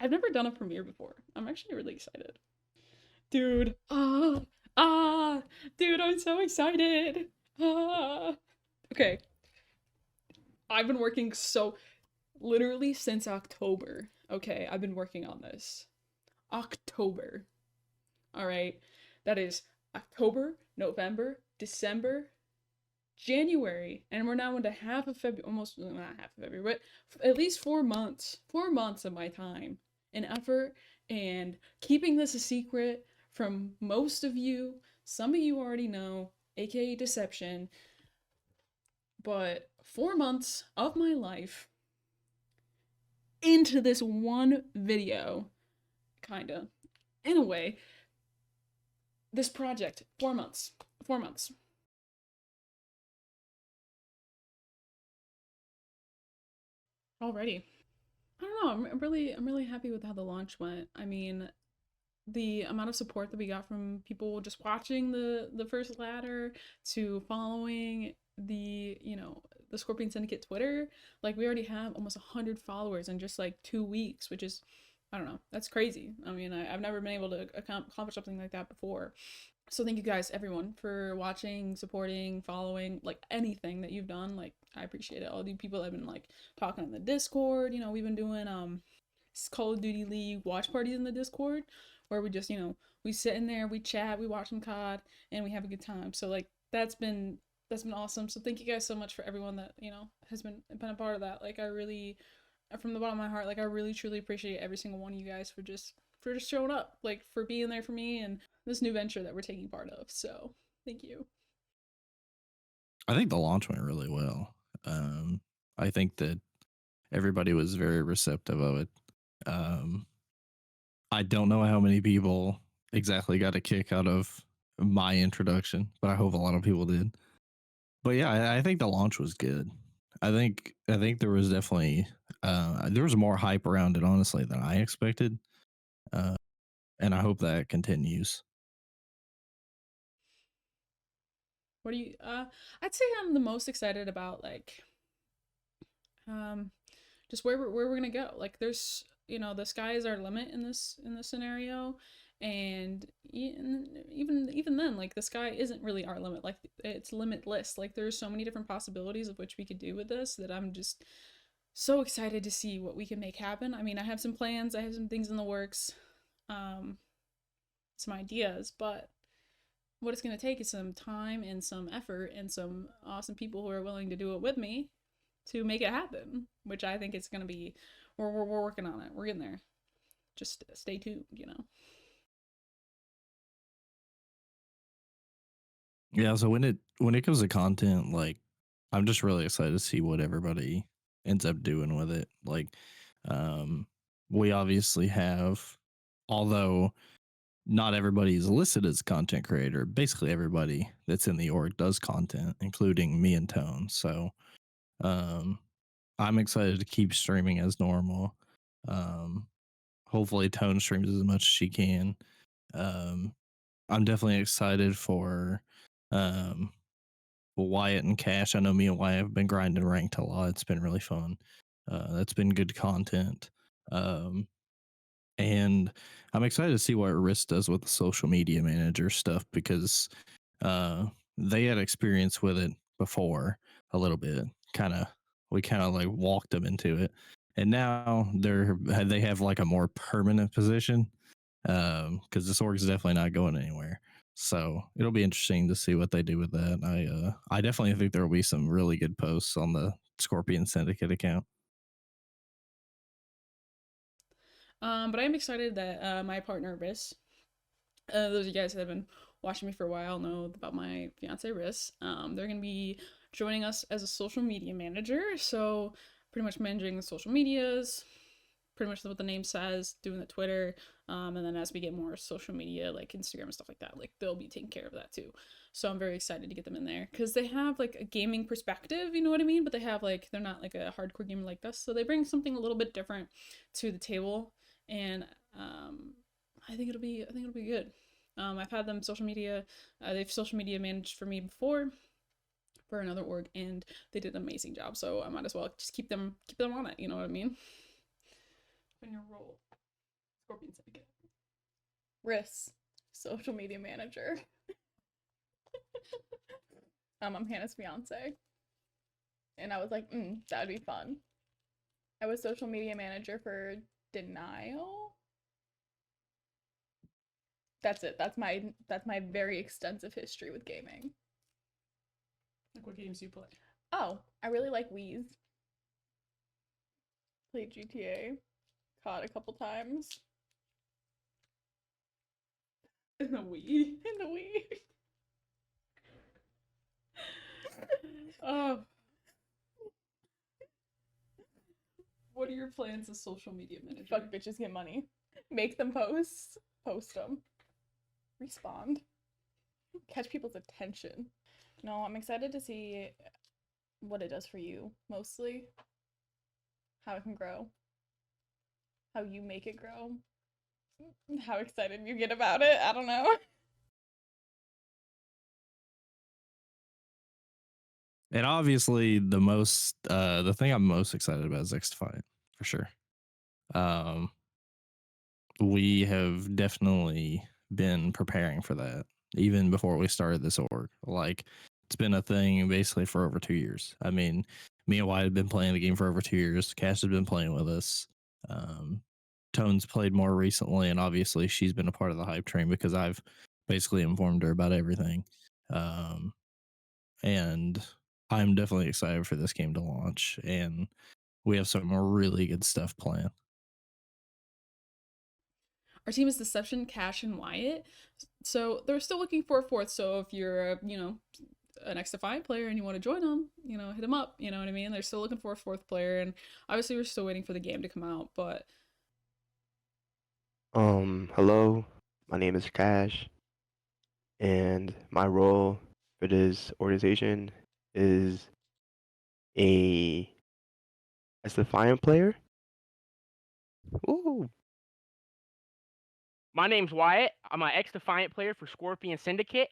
I've never done a premiere before. I'm actually really excited. Dude, dude, I'm so excited. Ah. Okay, I've been working literally since October. Okay, I've been working on this. October. All right. That is October, November, December, January, and we're now into half of February, almost not half of February, but at least 4 months. 4 months of my time and effort and keeping this a secret from most of you. Some of you already know, aka deception, but 4 months of my life into this one video, kinda, in a way. This project, 4 months. 4 months. Already. I don't know. I'm really happy with how the launch went. I mean, the amount of support that we got from people just watching the first ladder to following the Scorpion Syndicate Twitter. Like we already have almost 100 followers in just like 2 weeks, which is, I don't know, that's crazy. I mean, I've never been able to accomplish something like that before. So thank you guys, everyone, for watching, supporting, following, like anything that you've done. Like I appreciate it. All the people that have been like talking on the Discord. We've been doing Call of Duty League watch parties in the Discord, where we just we sit in there, we chat, we watch some COD, and we have a good time. So like that's been awesome. So thank you guys so much for everyone that has been a part of that. Like I really, from the bottom of my heart, like I really truly appreciate every single one of you guys for just showing up, like for being there for me and this new venture that we're taking part of. So thank you. I think the launch went really well. Um, I think that everybody was very receptive of it. Um, I don't know how many people exactly got a kick out of my introduction, but I hope a lot of people did. But yeah, I think the launch was good. I think there was more hype around it honestly than I expected, uh, and I hope that continues. What do you I'd say I'm the most excited about like um just where we're gonna go. Like there's the sky is our limit in this scenario, and even then, like the sky isn't really our limit. Like it's limitless. Like there's so many different possibilities of which we could do with this that I'm just so excited to see what we can make happen. I mean, I have some plans. I have some things in the works, um, some ideas, but what it's gonna take is some time and some effort and some awesome people who are willing to do it with me to make it happen, which I think it's gonna be. We're working on it. We're getting there. Just stay tuned. Yeah, so when it comes to content, like I'm just really excited to see what everybody ends up doing with it. Like, um, we obviously have, although not everybody is listed as a content creator, basically everybody that's in the org does content, including me and Tone. So, um, I'm excited to keep streaming as normal. Um, hopefully Tone streams as much as she can. Um, I'm definitely excited for um Wyatt and Kash. I know me and Wyatt have been grinding ranked a lot. It's been really fun. That's been good content. Um, and I'm excited to see what Risk does with the social media manager stuff because uh, they had experience with it before a little bit. We kind of like walked them into it, and now they have like a more permanent position because this org is definitely not going anywhere. So it'll be interesting to see what they do with that. I definitely think there will be some really good posts on the Scorpion Syndicate account. But I'm excited that my partner Riss, those of you guys that have been watching me for a while know about my fiance Riss. They're gonna be joining us as a social media manager. So pretty much managing the social medias, pretty much what the name says, doing the Twitter, and then as we get more social media like Instagram and stuff like that, like they'll be taking care of that too. So I'm very excited to get them in there because they have like a gaming perspective, you know what I mean? But they have like they're not like a hardcore gamer like us, so they bring something a little bit different to the table, and I think it'll be good. I've had them social media, they've social media managed for me before for another org, and they did an amazing job. So I might as well just keep them on it. You know what I mean? In your role. Scorpion Syndicate. Riss, social media manager. I'm Hannah's fiance. And I was like, that'd be fun. I was social media manager for Denial. That's it. That's my very extensive history with gaming. Like, what games do you play? Oh, I really like Wii's. Played GTA. COD a couple times. In the Wii. In the Wii. Oh. What are your plans as social media manager? Fuck bitches, get money. Make them post. Post them. Respond. Catch people's attention. No, I'm excited to see what it does for you, mostly. How it can grow. How you make it grow. How excited you get about it. I don't know. And obviously the thing I'm most excited about is X-Defiant, for sure. We have definitely been preparing for that even before we started this org. Like, it's been a thing basically for over 2 years. I mean, me and Wyatt have been playing the game for over 2 years. Kash has been playing with us. Tone's played more recently, and obviously she's been a part of the hype train because I've basically informed her about everything. And I'm definitely excited for this game to launch, and we have some really good stuff planned. Our team is Deception, Kash, and Wyatt. So they're still looking for a fourth. So if you're, an X-Defiant player and you want to join them, hit them up. You know what I mean? They're still looking for a fourth player, and obviously we're still waiting for the game to come out. But hello, my name is Kash, and my role for this organization is a Defiant player. Ooh. My name's Wyatt. I'm an X-Defiant player for Scorpion Syndicate.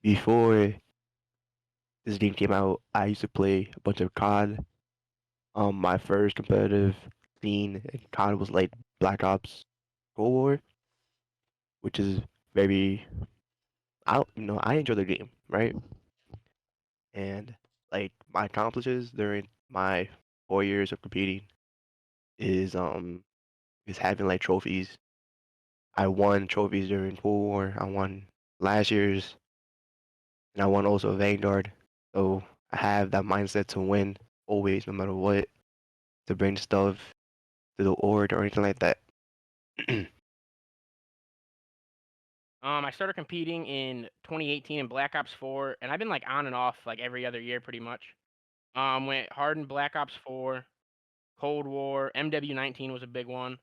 Before this game came out, I used to play a bunch of COD. My first competitive scene in COD was like Black Ops Cold War, which is very, I enjoy the game, right? And like my accomplishments during my 4 years of competing is having like trophies. I won trophies during Cold War. I won last year's, and I won also Vanguard. So I have that mindset to win always, no matter what, to bring stuff to the org or anything like that. I started competing in 2018 in Black Ops 4, and I've been like on and off like every other year pretty much. Went hard in Black Ops 4, Cold War, MW19 was a big one,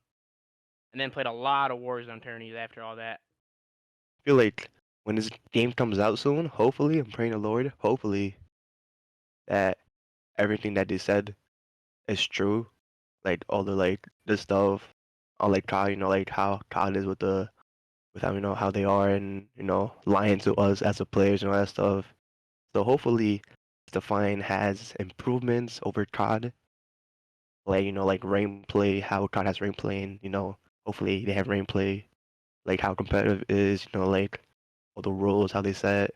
and then played a lot of Warzone tourneys after all that. I feel like when this game comes out soon, hopefully, I'm praying the Lord, hopefully that everything that they said is true. Like all the stuff on like COD, like how COD is with how how they are and lying to us as the players and all that stuff. So hopefully Defiant has improvements over COD. Like like rain play, how COD has rain play, and hopefully they have rain play, like how competitive it is, like all the rules, how they set.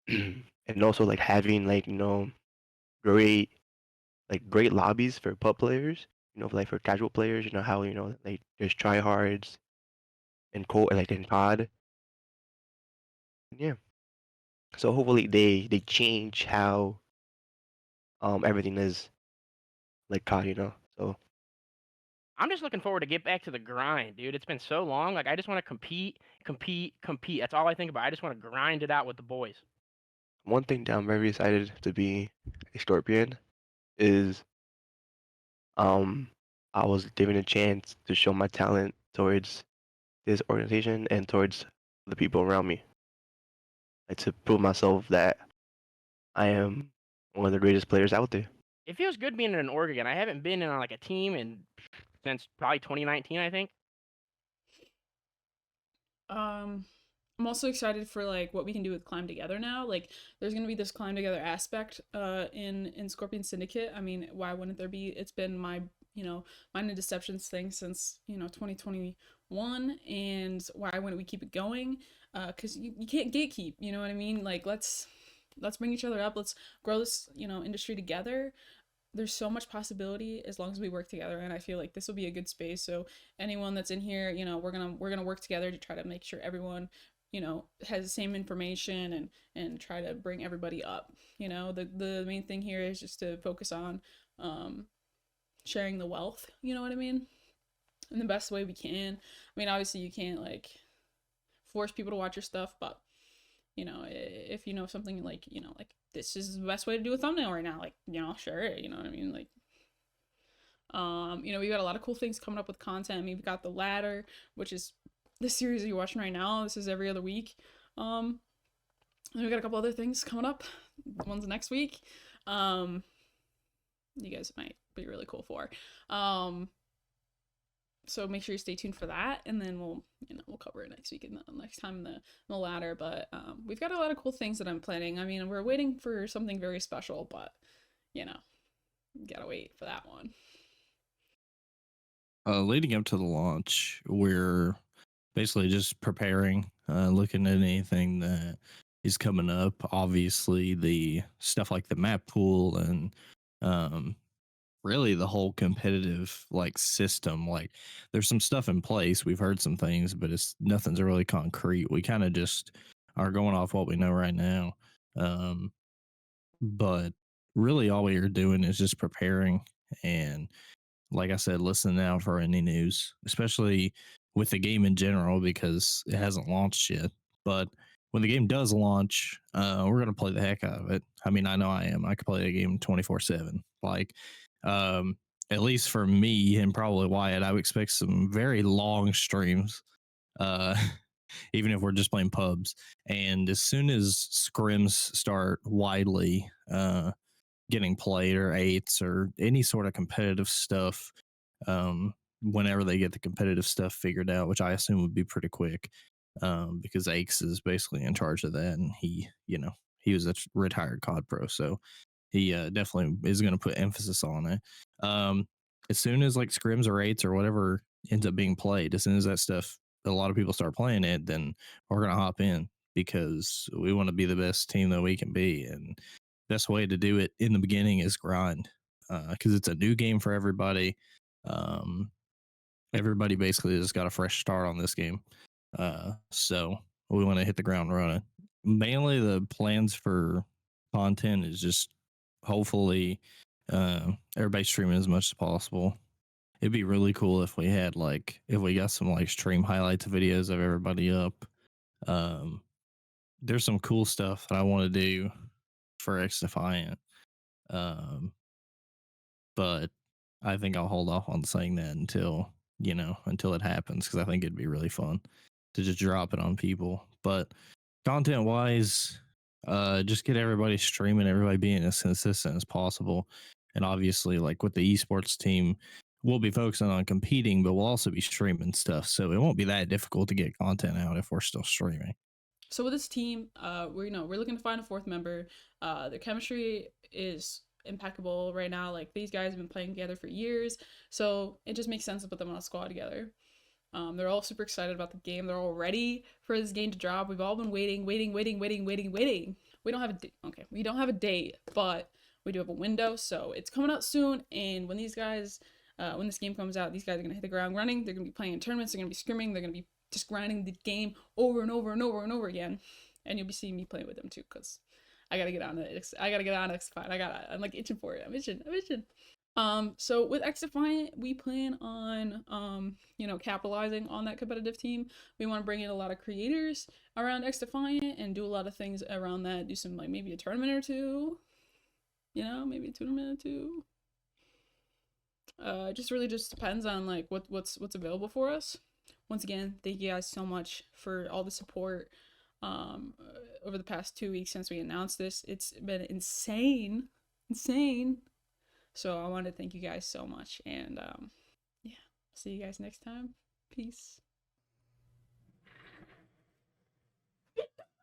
And also like having like great great lobbies for pub players, like for casual players, how like there's tryhards and like in COD. Yeah. So hopefully they change how everything is like COD. So I'm just looking forward to get back to the grind, dude. It's been so long. Like I just want to compete. That's all I think about. I just want to grind it out with the boys. one thing that I'm very excited to be a Scorpion is I was given a chance to show my talent towards this organization and towards the people around me. Like to prove myself that I am one of the greatest players out there. It feels good being in an org again. I haven't been in like a team since probably 2019, I think. I'm also excited for like what we can do with Climb Together now. Like there's gonna be this Climb Together aspect in Scorpion Syndicate. I mean, why wouldn't there be? It's been my Minor Deceptions thing since 2021, and why wouldn't we keep it going? Because you can't gatekeep, you know what I mean? Like, let's bring each other up, let's grow this industry together. There's so much possibility as long as we work together, and I feel like this will be a good space. So anyone that's in here, we're gonna work together to try to make sure everyone has the same information, and try to bring everybody up. The main thing here is just to focus on sharing the wealth, you know what I mean, in the best way we can. I mean, obviously you can't like force people to watch your stuff, but if you know something like like this is the best way to do a thumbnail right now, like sure, you know what I mean, like we got a lot of cool things coming up with content. I mean, we got the ladder, which is the series you're watching right now. This is every other week. And we got a couple other things coming up. One's next week. You guys might be really cool for. So make sure you stay tuned for that, and then we'll cover it next week and the next time in the ladder. But we've got a lot of cool things that I'm planning. I mean, we're waiting for something very special, but gotta wait for that one. Leading up to the launch, we're basically just preparing, looking at anything that is coming up. Obviously, the stuff like the map pool and really the whole competitive like system. Like, there's some stuff in place. We've heard some things, but nothing's really concrete. We kind of just are going off what we know right now. But really, all we are doing is just preparing, and like I said, listen out for any news, especially with the game in general, because it hasn't launched yet. But when the game does launch, we're gonna play the heck out of it. I mean, I know I am. I could play a game 24/7. Like, at least for me and probably Wyatt, I would expect some very long streams. Uh, even if we're just playing pubs. And as soon as scrims start widely getting played, or eights, or any sort of competitive stuff, whenever they get the competitive stuff figured out, which I assume would be pretty quick, because Aches is basically in charge of that, and he was a retired COD pro, so he definitely is going to put emphasis on it. As soon as like scrims or eights or whatever ends up being played, as soon as that stuff, a lot of people start playing it, then we're going to hop in, because we want to be the best team that we can be. And best way to do it in the beginning is grind, because it's a new game for everybody. Everybody basically just got a fresh start on this game, so we want to hit the ground running. Mainly the plans for content is just hopefully everybody streaming as much as possible. It'd be really cool if we had if we got some like stream highlights videos of everybody up. There's some cool stuff that I want to do for X Defiant, but I think I'll hold off on saying that until it happens, because I think it'd be really fun to just drop it on people. But content wise, just get everybody streaming, everybody being as consistent as possible. And obviously, like with the esports team, we'll be focusing on competing, but we'll also be streaming stuff, so it won't be that difficult to get content out if we're still streaming. So with this team, we're looking to find a fourth member. Their chemistry is impeccable right now. Like, these guys have been playing together for years, so it just makes sense to put them on a squad together. They're all super excited about the game. They're all ready for this game to drop. We've all been waiting. We don't have a date, but we do have a window, so it's coming out soon. And when these guys, when this game comes out, these guys are gonna hit the ground running. They're gonna be playing in tournaments. They're gonna be scrimming. They're gonna be just grinding the game over and over and over and over again. And you'll be seeing me playing with them too, because I gotta get on it. I gotta get on X5. I'm like itching for it. I'm itching. So with X Defiant, we plan on capitalizing on that competitive team. We want to bring in a lot of creators around X Defiant and do a lot of things around that. Do some maybe a tournament or two. It just really just depends on what's available for us. Once again, thank you guys so much for all the support over the past 2 weeks since we announced this. It's been insane. So I want to thank you guys so much, and yeah, see you guys next time. Peace.